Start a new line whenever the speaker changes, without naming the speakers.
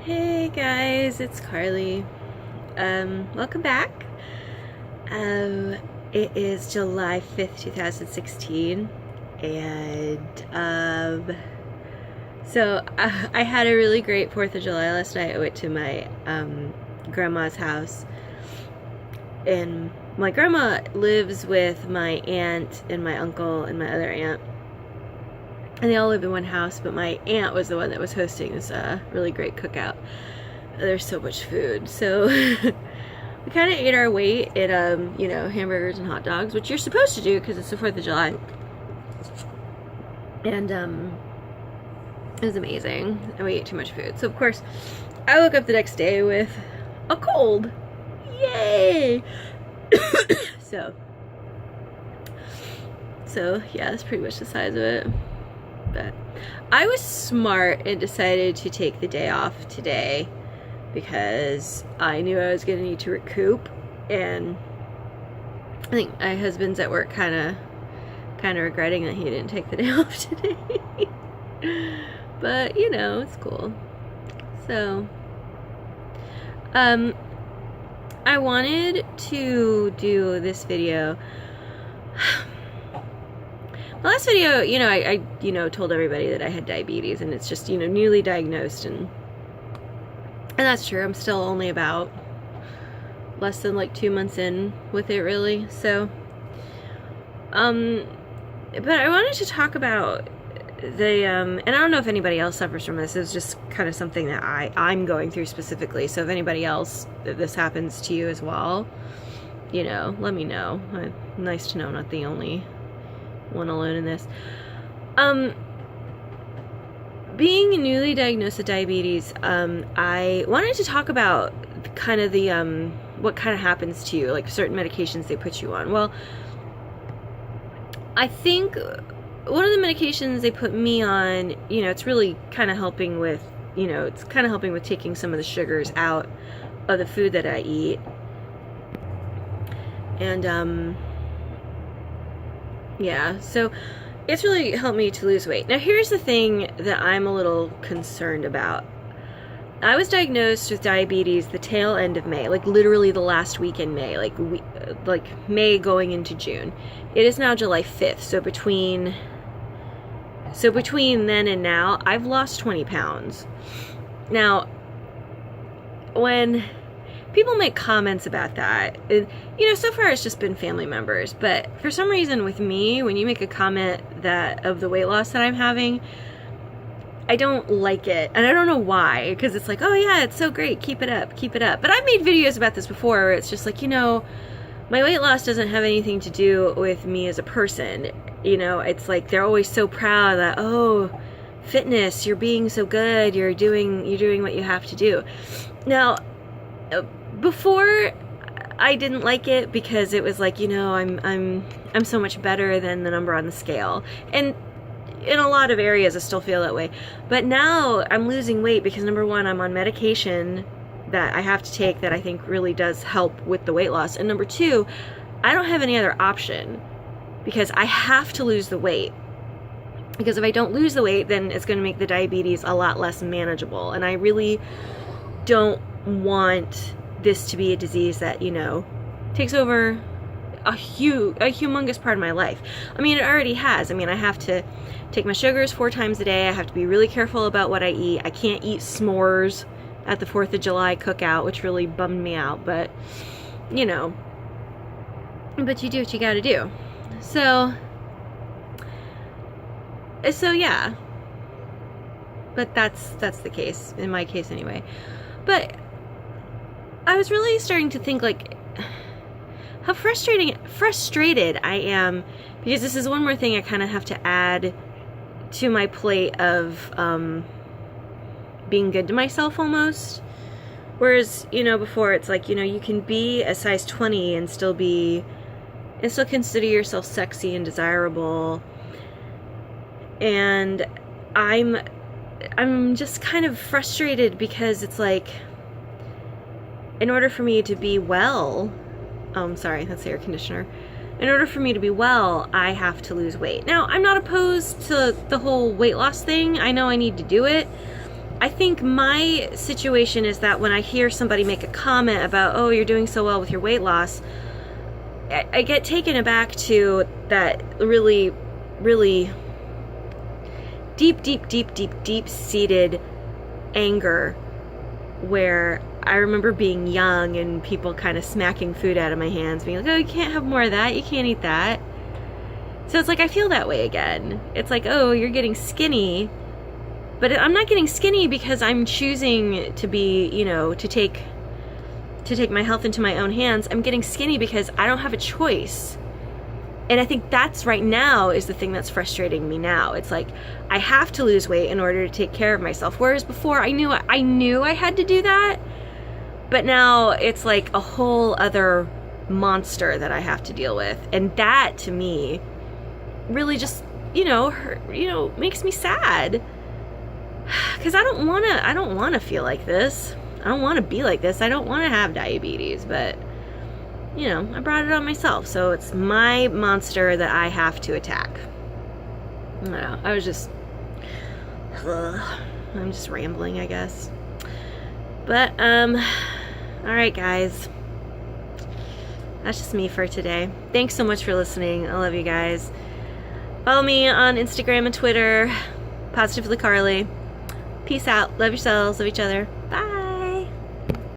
Hey guys, it's Carly. Welcome back. It is July 5th, 2016, and so I had a really great 4th of July last night. I went to my grandma's house, and my grandma lives with my aunt and my uncle and my other aunt. And they all live in one house, but my aunt was the one that was hosting this really great cookout. There's so much food. So we kind of ate our weight at, hamburgers and hot dogs, which you're supposed to do because it's the 4th of July. And it was amazing. And we ate too much food. So, of course, I woke up the next day with a cold. Yay! So, yeah, that's pretty much the size of it. But I was smart and decided to take the day off today because I knew I was going to need to recoup, and I think my husband's at work kind of regretting that he didn't take the day off today. But it's cool. So I wanted to do this video. The last video, I told everybody that I had diabetes, and it's just, newly diagnosed, and that's true. I'm still only about less than 2 months in with it, really. So, but I wanted to talk about the, and I don't know if anybody else suffers from this. It's just kind of something that I'm going through specifically. So if anybody else, if this happens to you as well, let me know. Nice to know I'm not the only one alone in this. Being newly diagnosed with diabetes, I wanted to talk about kind of the what kind of happens to you, like certain medications they put you on. Well, I think one of the medications they put me on, it's really kind of helping with, it's kind of helping with taking some of the sugars out of the food that I eat. And yeah, so it's really helped me to lose weight. Now, here's the thing that I'm a little concerned about. I was diagnosed with diabetes the tail end of May, literally the last week in May, like May going into June. It is now July 5th, so between then and now, I've lost 20 pounds. Now, when people make comments about that, so far it's just been family members, but for some reason with me, when you make a comment of the weight loss that I'm having, I don't like it, and I don't know why, because it's like, oh yeah, it's so great, keep it up. But I've made videos about this before where it's just like, my weight loss doesn't have anything to do with me as a person. It's like they're always so proud that, oh, fitness, you're being so good, you're doing what you have to do. Now, before, I didn't like it because it was like, I'm so much better than the number on the scale. And in a lot of areas I still feel that way. But now I'm losing weight because, number one, I'm on medication that I have to take that I think really does help with the weight loss. And number two, I don't have any other option because I have to lose the weight. Because if I don't lose the weight, then it's going to make the diabetes a lot less manageable. And I really don't want this to be a disease that, takes over a humongous part of my life. I mean, it already has. I mean, I have to take my sugars 4 times a day. I have to be really careful about what I eat. I can't eat s'mores at the 4th of July cookout, which really bummed me out, but but you do what you gotta do. So yeah, but that's the case, in my case anyway. But I was really starting to think how frustrated I am, because this is one more thing I kind of have to add to my plate of being good to myself almost. Whereas, before it's like, you can be a size 20 and still consider yourself sexy and desirable. And I'm just kind of frustrated because it's like, in order for me to be well, sorry, that's the air conditioner. In order for me to be well, I have to lose weight. Now, I'm not opposed to the whole weight loss thing. I know I need to do it. I think my situation is that when I hear somebody make a comment about, oh, you're doing so well with your weight loss, I get taken aback to that really, really deep-seated anger, where I remember being young and people kind of smacking food out of my hands, being like, oh, you can't have more of that, you can't eat that. So it's like I feel that way again. It's like, oh, you're getting skinny, but I'm not getting skinny because I'm choosing to be, to take my health into my own hands. I'm getting skinny because I don't have a choice. And I think that's right now is the thing that's frustrating me now. It's like I have to lose weight in order to take care of myself. Whereas before I knew I had to do that, but now it's like a whole other monster that I have to deal with. And that to me really just, makes me sad. Cuz I don't want to feel like this. I don't want to be like this. I don't want to have diabetes, but I brought it on myself, so it's my monster that I have to attack. I don't know. I'm just rambling, I guess. But, alright guys. That's just me for today. Thanks so much for listening. I love you guys. Follow me on Instagram and Twitter, Positively Carly. Peace out. Love yourselves. Love each other.